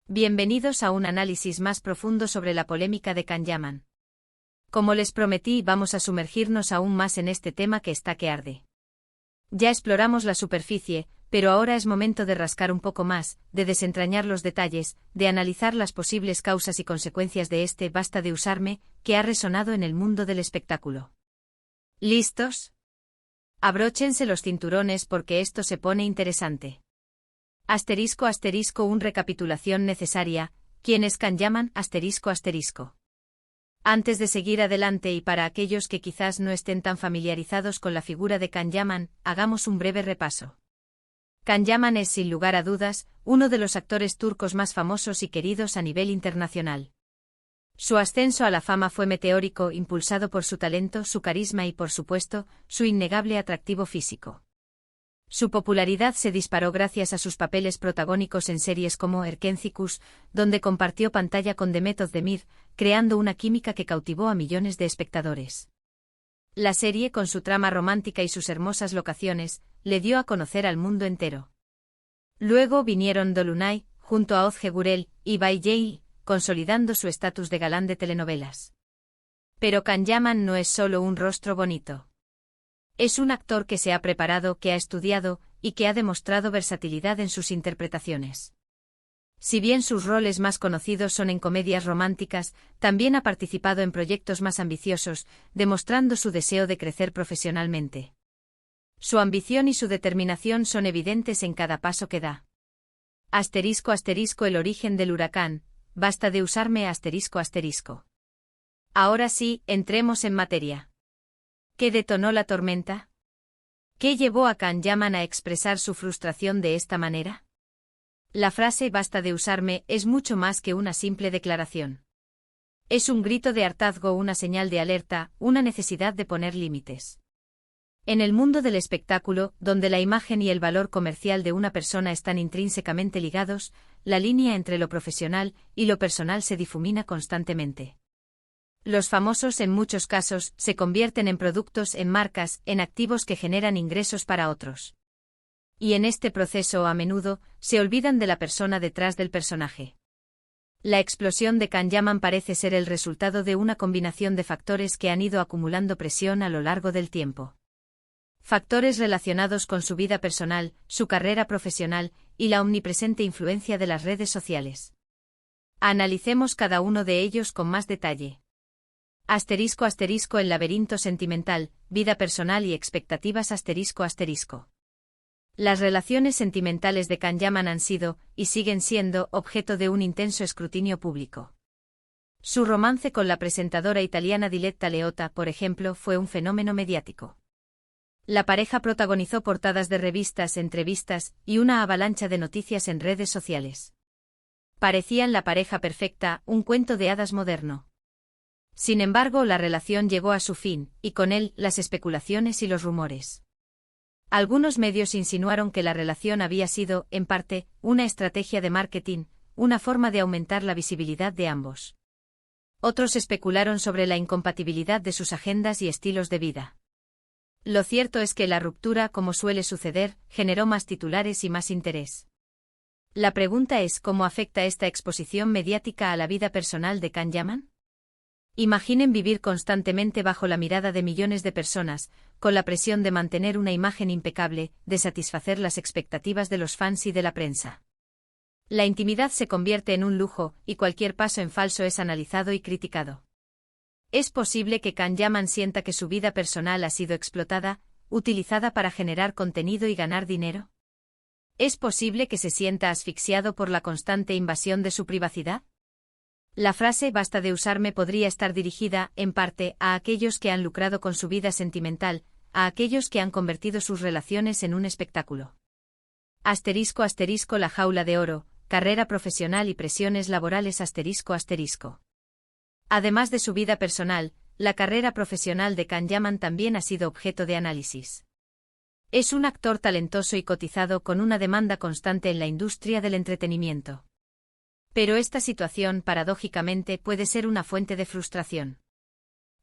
Bienvenidos a un análisis más profundo sobre la polémica de Can Yaman. Como les prometí, vamos a sumergirnos aún más en este tema que está que arde. Ya exploramos la superficie, pero ahora es momento de rascar un poco más, de desentrañar los detalles, de analizar las posibles causas y consecuencias de este "basta de usarme" que ha resonado en el mundo del espectáculo. ¿Listos? Abróchense los cinturones porque esto se pone interesante. ***, recapitulación necesaria. ¿Quién es Can Yaman? ***. Antes de seguir adelante y para aquellos que quizás no estén tan familiarizados con la figura de Can Yaman, hagamos un breve repaso. Can Yaman es, sin lugar a dudas, uno de los actores turcos más famosos y queridos a nivel internacional. Su ascenso a la fama fue meteórico, impulsado por su talento, su carisma y, por supuesto, su innegable atractivo físico. Su popularidad se disparó gracias a sus papeles protagónicos en series como Erkencikus, donde compartió pantalla con Demet Özdemir, creando una química que cautivó a millones de espectadores. La serie, con su trama romántica y sus hermosas locaciones, le dio a conocer al mundo entero. Luego vinieron Dolunay, junto a Özge Gürel, y Bay J, consolidando su estatus de galán de telenovelas. Pero Can Yaman no es solo un rostro bonito. Es un actor que se ha preparado, que ha estudiado, y que ha demostrado versatilidad en sus interpretaciones. Si bien sus roles más conocidos son en comedias románticas, también ha participado en proyectos más ambiciosos, demostrando su deseo de crecer profesionalmente. Su ambición y su determinación son evidentes en cada paso que da. ***, el origen del huracán. Basta de usarme. ***. Ahora sí, entremos en materia. ¿Qué detonó la tormenta? ¿Qué llevó a Can Yaman a expresar su frustración de esta manera? La frase "basta de usarme" es mucho más que una simple declaración. Es un grito de hartazgo, una señal de alerta, una necesidad de poner límites. En el mundo del espectáculo, donde la imagen y el valor comercial de una persona están intrínsecamente ligados, la línea entre lo profesional y lo personal se difumina constantemente. Los famosos, en muchos casos, se convierten en productos, en marcas, en activos que generan ingresos para otros. Y en este proceso, a menudo, se olvidan de la persona detrás del personaje. La explosión de Can Yaman parece ser el resultado de una combinación de factores que han ido acumulando presión a lo largo del tiempo. Factores relacionados con su vida personal, su carrera profesional y la omnipresente influencia de las redes sociales. Analicemos cada uno de ellos con más detalle. ***, el laberinto sentimental, vida personal y expectativas. ***. Las relaciones sentimentales de Can Yaman han sido, y siguen siendo, objeto de un intenso escrutinio público. Su romance con la presentadora italiana Diletta Leotta, por ejemplo, fue un fenómeno mediático. La pareja protagonizó portadas de revistas, entrevistas y una avalancha de noticias en redes sociales. Parecían la pareja perfecta, un cuento de hadas moderno. Sin embargo, la relación llegó a su fin, y con él, las especulaciones y los rumores. Algunos medios insinuaron que la relación había sido, en parte, una estrategia de marketing, una forma de aumentar la visibilidad de ambos. Otros especularon sobre la incompatibilidad de sus agendas y estilos de vida. Lo cierto es que la ruptura, como suele suceder, generó más titulares y más interés. La pregunta es: ¿cómo afecta esta exposición mediática a la vida personal de Can Yaman? Imaginen vivir constantemente bajo la mirada de millones de personas, con la presión de mantener una imagen impecable, de satisfacer las expectativas de los fans y de la prensa. La intimidad se convierte en un lujo, y cualquier paso en falso es analizado y criticado. ¿Es posible que Can Yaman sienta que su vida personal ha sido explotada, utilizada para generar contenido y ganar dinero? ¿Es posible que se sienta asfixiado por la constante invasión de su privacidad? La frase "basta de usarme" podría estar dirigida, en parte, a aquellos que han lucrado con su vida sentimental, a aquellos que han convertido sus relaciones en un espectáculo. ***, la jaula de oro, carrera profesional y presiones laborales. ***. Además de su vida personal, la carrera profesional de Can Yaman también ha sido objeto de análisis. Es un actor talentoso y cotizado con una demanda constante en la industria del entretenimiento. Pero esta situación, paradójicamente, puede ser una fuente de frustración.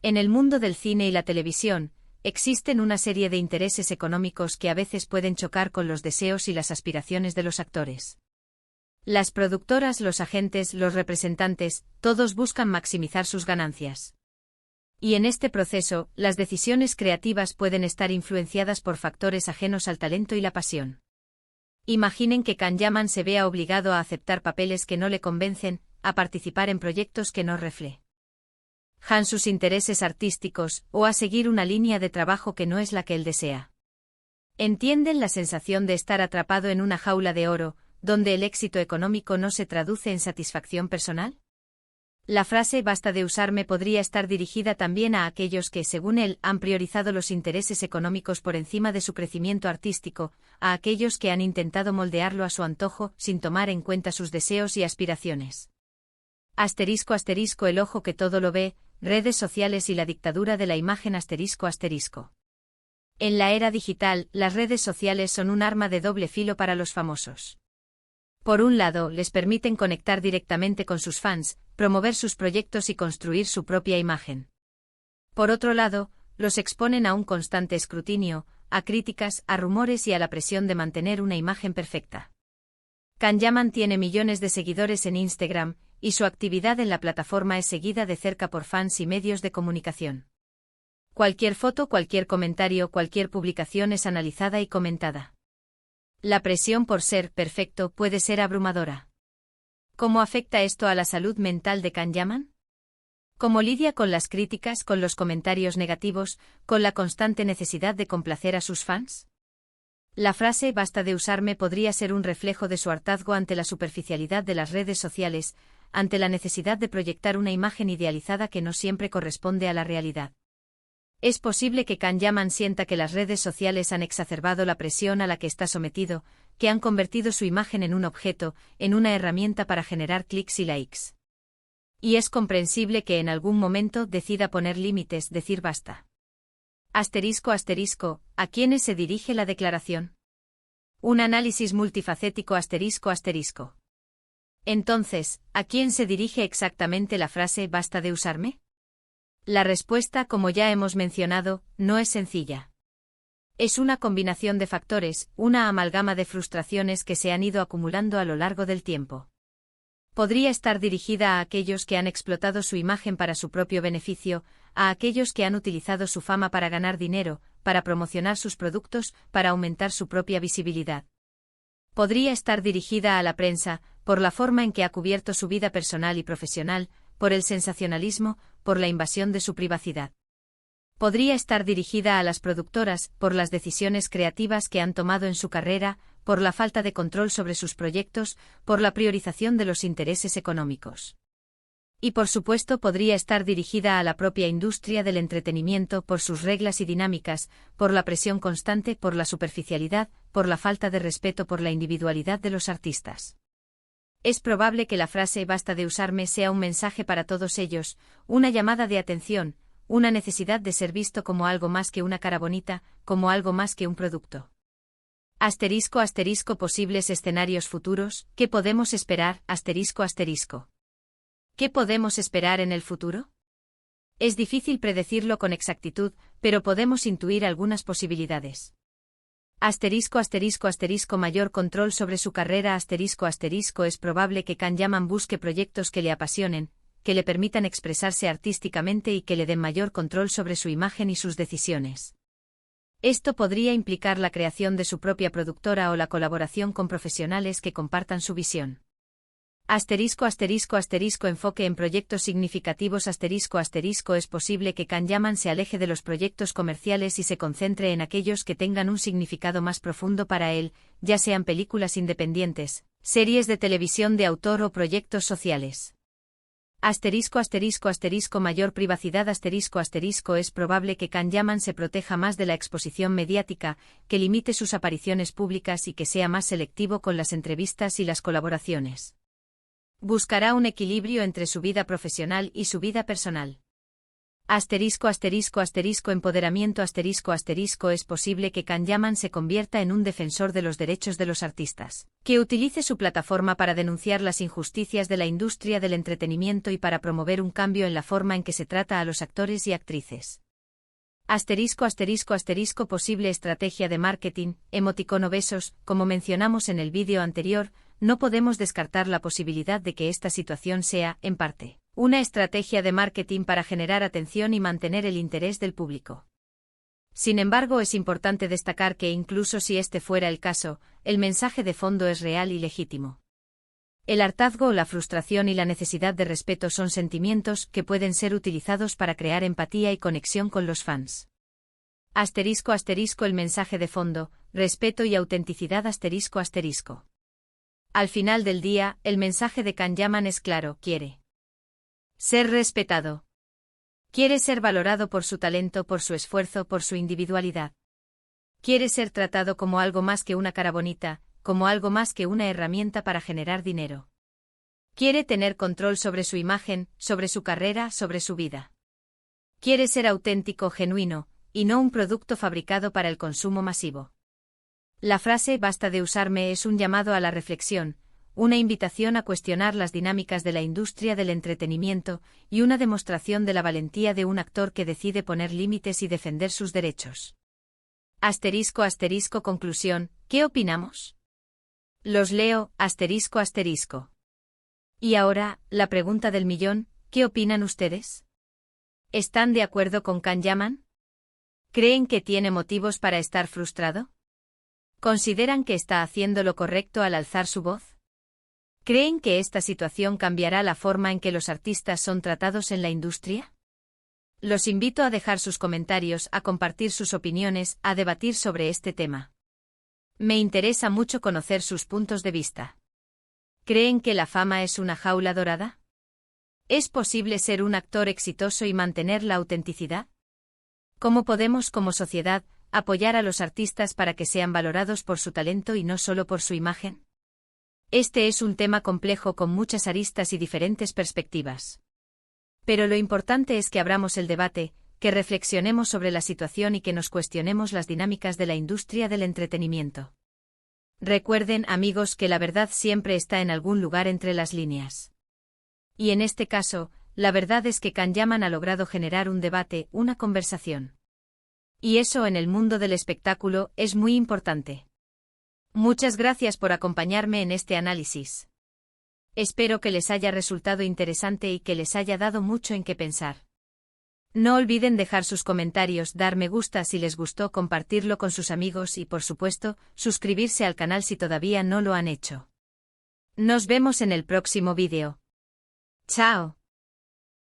En el mundo del cine y la televisión, existen una serie de intereses económicos que a veces pueden chocar con los deseos y las aspiraciones de los actores. Las productoras, los agentes, los representantes, todos buscan maximizar sus ganancias. Y en este proceso, las decisiones creativas pueden estar influenciadas por factores ajenos al talento y la pasión. Imaginen que Can-Yaman se vea obligado a aceptar papeles que no le convencen, a participar en proyectos que no reflejan sus intereses artísticos, o a seguir una línea de trabajo que no es la que él desea. ¿Entienden la sensación de estar atrapado en una jaula de oro, donde el éxito económico no se traduce en satisfacción personal? La frase "basta de usarme" podría estar dirigida también a aquellos que, según él, han priorizado los intereses económicos por encima de su crecimiento artístico, a aquellos que han intentado moldearlo a su antojo, sin tomar en cuenta sus deseos y aspiraciones. Asterisco asterisco el ojo que todo lo ve, redes sociales y la dictadura de la imagen asterisco asterisco. En la era digital, las redes sociales son un arma de doble filo para los famosos. Por un lado, les permiten conectar directamente con sus fans, promover sus proyectos y construir su propia imagen. Por otro lado, los exponen a un constante escrutinio, a críticas, a rumores y a la presión de mantener una imagen perfecta. Can-Yaman tiene millones de seguidores en Instagram, y su actividad en la plataforma es seguida de cerca por fans y medios de comunicación. Cualquier foto, cualquier comentario, cualquier publicación es analizada y comentada. La presión por ser perfecto puede ser abrumadora. ¿Cómo afecta esto a la salud mental de Can-Yaman? ¿Cómo lidia con las críticas, con los comentarios negativos, con la constante necesidad de complacer a sus fans? La frase "basta de usarme" podría ser un reflejo de su hartazgo ante la superficialidad de las redes sociales, ante la necesidad de proyectar una imagen idealizada que no siempre corresponde a la realidad. Es posible que Can-Yaman sienta que las redes sociales han exacerbado la presión a la que está sometido, que han convertido su imagen en un objeto, en una herramienta para generar clics y likes. Y es comprensible que en algún momento decida poner límites, decir basta. Asterisco asterisco, ¿a quiénes se dirige la declaración? Un análisis multifacético asterisco asterisco. Entonces, ¿a quién se dirige exactamente la frase "basta de usarme"? La respuesta, como ya hemos mencionado, no es sencilla. Es una combinación de factores, una amalgama de frustraciones que se han ido acumulando a lo largo del tiempo. Podría estar dirigida a aquellos que han explotado su imagen para su propio beneficio, a aquellos que han utilizado su fama para ganar dinero, para promocionar sus productos, para aumentar su propia visibilidad. Podría estar dirigida a la prensa, por la forma en que ha cubierto su vida personal y profesional, por el sensacionalismo, por la invasión de su privacidad. Podría estar dirigida a las productoras, por las decisiones creativas que han tomado en su carrera, por la falta de control sobre sus proyectos, por la priorización de los intereses económicos. Y por supuesto podría estar dirigida a la propia industria del entretenimiento por sus reglas y dinámicas, por la presión constante, por la superficialidad, por la falta de respeto por la individualidad de los artistas. Es probable que la frase "basta de usarme" sea un mensaje para todos ellos, una llamada de atención, una necesidad de ser visto como algo más que una cara bonita, como algo más que un producto. Asterisco asterisco posibles escenarios futuros, ¿qué podemos esperar? Asterisco asterisco. ¿Qué podemos esperar en el futuro? Es difícil predecirlo con exactitud, pero podemos intuir algunas posibilidades. Asterisco asterisco asterisco mayor control sobre su carrera asterisco asterisco es probable que Can-Yaman busque proyectos que le apasionen, que le permitan expresarse artísticamente y que le den mayor control sobre su imagen y sus decisiones. Esto podría implicar la creación de su propia productora o la colaboración con profesionales que compartan su visión. Asterisco asterisco asterisco enfoque en proyectos significativos asterisco asterisco es posible que Can-Yaman se aleje de los proyectos comerciales y se concentre en aquellos que tengan un significado más profundo para él, ya sean películas independientes, series de televisión de autor o proyectos sociales. Asterisco asterisco asterisco mayor privacidad asterisco asterisco es probable que Can-Yaman se proteja más de la exposición mediática, que limite sus apariciones públicas y que sea más selectivo con las entrevistas y las colaboraciones. Buscará un equilibrio entre su vida profesional y su vida personal. Asterisco asterisco asterisco empoderamiento asterisco asterisco es posible que Can-Yaman se convierta en un defensor de los derechos de los artistas, que utilice su plataforma para denunciar las injusticias de la industria del entretenimiento y para promover un cambio en la forma en que se trata a los actores y actrices. Asterisco asterisco asterisco posible estrategia de marketing, emoticono besos, como mencionamos en el vídeo anterior, no podemos descartar la posibilidad de que esta situación sea, en parte, una estrategia de marketing para generar atención y mantener el interés del público. Sin embargo, es importante destacar que incluso si este fuera el caso, el mensaje de fondo es real y legítimo. El hartazgo, la frustración y la necesidad de respeto son sentimientos que pueden ser utilizados para crear empatía y conexión con los fans. Asterisco asterisco el mensaje de fondo, respeto y autenticidad asterisco asterisco. Al final del día, el mensaje de Kanyaman es claro, quiere ser respetado. Quiere ser valorado por su talento, por su esfuerzo, por su individualidad. Quiere ser tratado como algo más que una cara bonita, como algo más que una herramienta para generar dinero. Quiere tener control sobre su imagen, sobre su carrera, sobre su vida. Quiere ser auténtico, genuino, y no un producto fabricado para el consumo masivo. La frase "basta de usarme" es un llamado a la reflexión, una invitación a cuestionar las dinámicas de la industria del entretenimiento y una demostración de la valentía de un actor que decide poner límites y defender sus derechos. Asterisco asterisco conclusión, ¿qué opinamos? Los leo, asterisco asterisco. Y ahora, la pregunta del millón, ¿qué opinan ustedes? ¿Están de acuerdo con Kanyaman? ¿Creen que tiene motivos para estar frustrado? ¿Consideran que está haciendo lo correcto al alzar su voz? ¿Creen que esta situación cambiará la forma en que los artistas son tratados en la industria? Los invito a dejar sus comentarios, a compartir sus opiniones, a debatir sobre este tema. Me interesa mucho conocer sus puntos de vista. ¿Creen que la fama es una jaula dorada? ¿Es posible ser un actor exitoso y mantener la autenticidad? ¿Cómo podemos, como sociedad, apoyar a los artistas para que sean valorados por su talento y no solo por su imagen? Este es un tema complejo con muchas aristas y diferentes perspectivas. Pero lo importante es que abramos el debate, que reflexionemos sobre la situación y que nos cuestionemos las dinámicas de la industria del entretenimiento. Recuerden, amigos, que la verdad siempre está en algún lugar entre las líneas. Y en este caso, la verdad es que Kanyaman ha logrado generar un debate, una conversación. Y eso en el mundo del espectáculo es muy importante. Muchas gracias por acompañarme en este análisis. Espero que les haya resultado interesante y que les haya dado mucho en qué pensar. No olviden dejar sus comentarios, dar me gusta si les gustó, compartirlo con sus amigos y, por supuesto, suscribirse al canal si todavía no lo han hecho. Nos vemos en el próximo vídeo. ¡Chao!